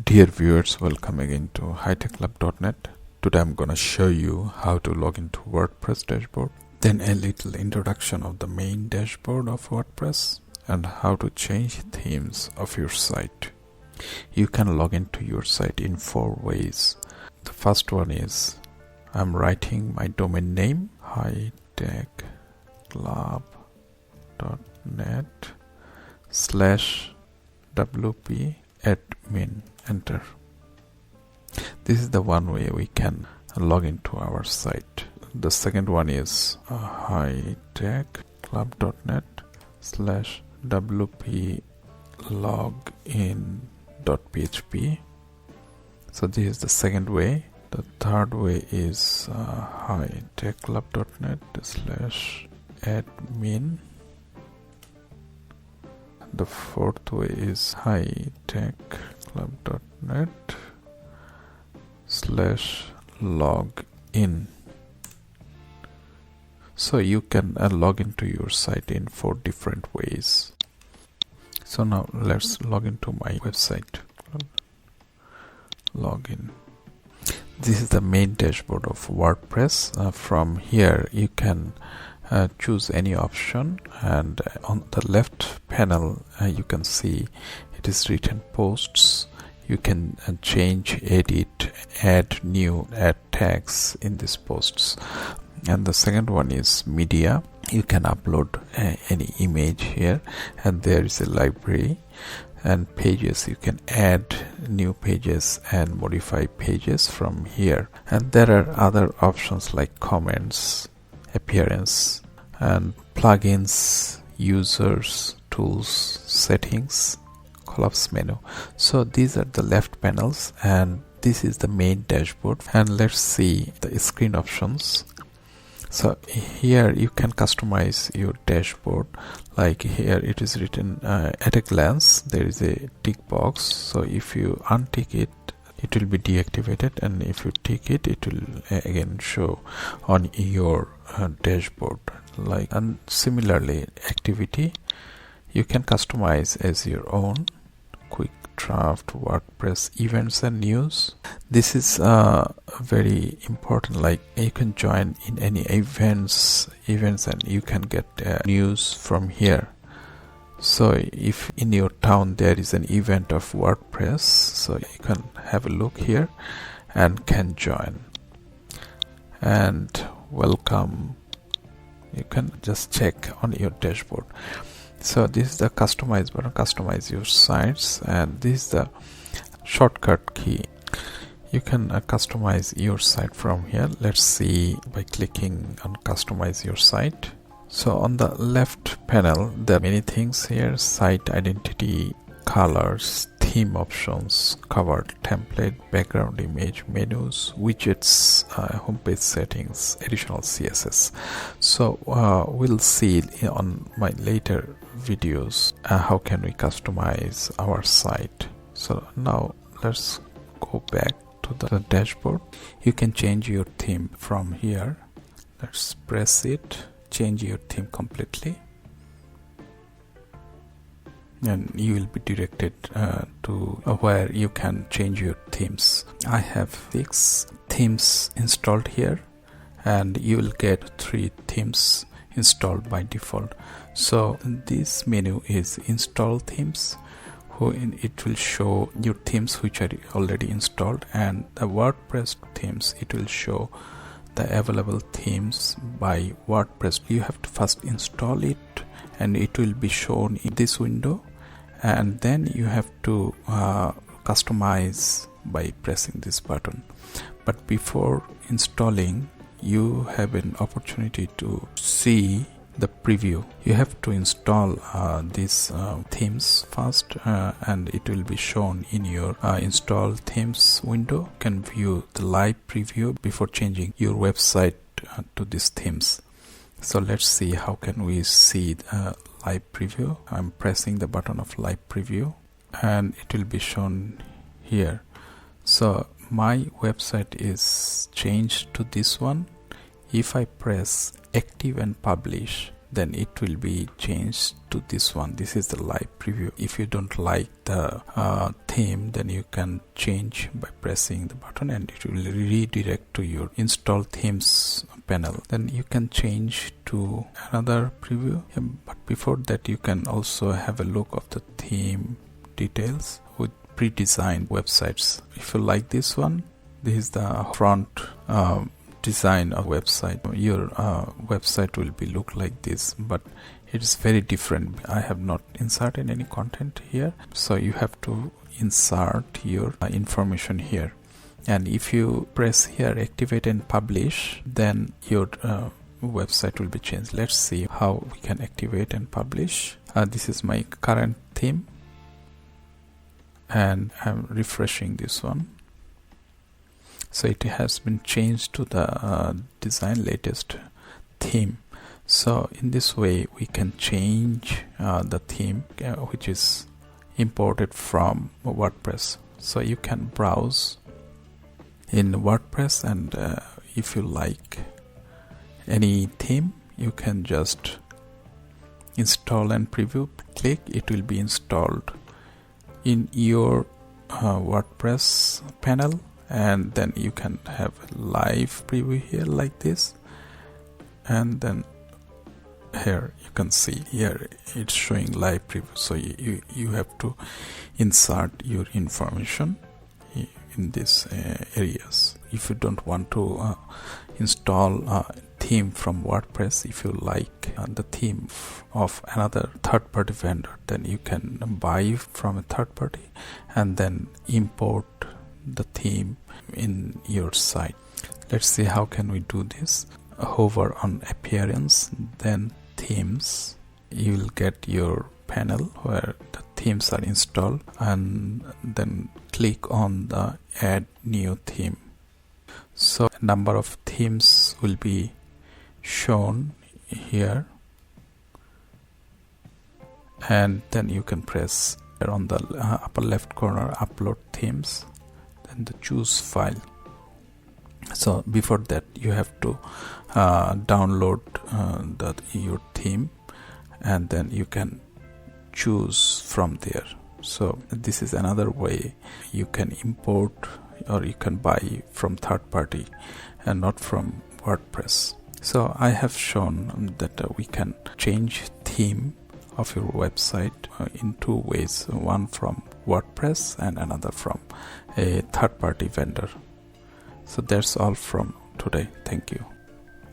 Dear viewers, welcome again to Hitechclub.net. Today I'm gonna show you how to log into WordPress dashboard, then a little introduction of the main dashboard of WordPress and how to change themes of your site. You can log into your site in 4 ways. The first one is I'm writing my domain name hitechclub.net/wp admin. Enter. This is the one way we can log into our site. The second one is hitechclub.net/wp login.php. So this is the second way. The third way is hitechclub.net/admin. The fourth way is hitechclub.net/login. So you can log into your site in 4 different ways. So now let's log into my website. Login. This is the main dashboard of WordPress. From here you can choose any option, and on the left panel you can see it is written posts. You can change, edit, add new, add tags in these posts. And the second one is media. You can upload any image here, and there is a library. And pages, you can add new pages and modify pages from here. And there are other options like comments, appearance, and plugins, users, tools, settings, collapse menu. So these are the left panels, and this is the main dashboard. And let's see the screen options. So here you can customize your dashboard. Like here it is written at a glance. There is a tick box, so if you untick it, it will be deactivated, and if you tick it, it will again show on your dashboard. Like, and similarly, activity you can customize as your own. Quick draft, WordPress, events and news. This is very important. Like, you can join in any events and you can get news from here. So if in your town there is an event of WordPress, so you can have a look here and can join. And welcome, you can just check on your dashboard. So this is the customize button, customize your sites, and this is the shortcut key. You can customize your site from here. Let's see by clicking on customize your site. So on the left panel there are many things here: site identity, colors, theme options, cover, template, background image, menus, widgets, homepage settings, additional CSS. So we'll see on my later videos how can we customize our site. So now let's go back to the dashboard. You can change your theme from here. Let's press it, change your theme completely, and you will be directed to where you can change your themes. I have 6 themes installed here, and you will get 3 themes installed by default. So this menu is install themes. It will show your themes which are already installed, and the WordPress themes, it will show the available themes by WordPress. You have to first install it, and it will be shown in this window, and then you have to customize by pressing this button. But before installing, you have an opportunity to see the preview. You have to install these themes first, and it will be shown in your install themes window. You can view the live preview before changing your website to these themes. So let's see how can we see the live preview. I'm pressing the button of live preview, and it will be shown here. So my website is changed to this one. If I press active and publish, then it will be changed to this one. This is the live preview. If you don't like the theme, then you can change by pressing the button and it will redirect to your install themes panel. Then you can change to another preview, but before that you can also have a look of the theme details with pre-designed websites. If you like this one, this is the front design of website. Your website will be look like this, but it is very different. I have not inserted any content here, so you have to insert your information here. And if you press here activate and publish, then your website will be changed. Let's see how we can activate and publish. This is my current theme, and I'm refreshing this one. So it has been changed to the design latest theme. So in this way we can change the theme which is imported from WordPress. So you can browse in WordPress, and if you like any theme, you can just install and preview. Click, it will be installed in your WordPress panel, and then you can have a live preview here like this. And then here you can see here it's showing live preview. So you have to insert your information in these areas. If you don't want to install a theme from WordPress, if you like the theme of another third-party vendor, then you can buy from a third party and then import the theme in your site. Let's see how can we do this. Hover on appearance, then themes. You will get your panel where the themes are installed, and then click on the add new theme. So a number of themes will be shown here, and then you can press on the upper left corner upload themes, then the choose file. So before that you have to download your theme, and then you can choose from there. So this is another way you can import or you can buy from third party and not from WordPress. So I have shown that we can change theme of your website in two ways, one from WordPress and another from a third-party vendor. So that's all from today. Thank you.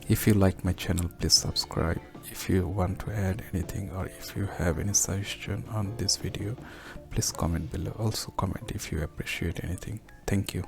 If you like my channel, please subscribe. If you want to add anything or if you have any suggestion on this video, please comment below. Also comment if you appreciate anything. Thank you.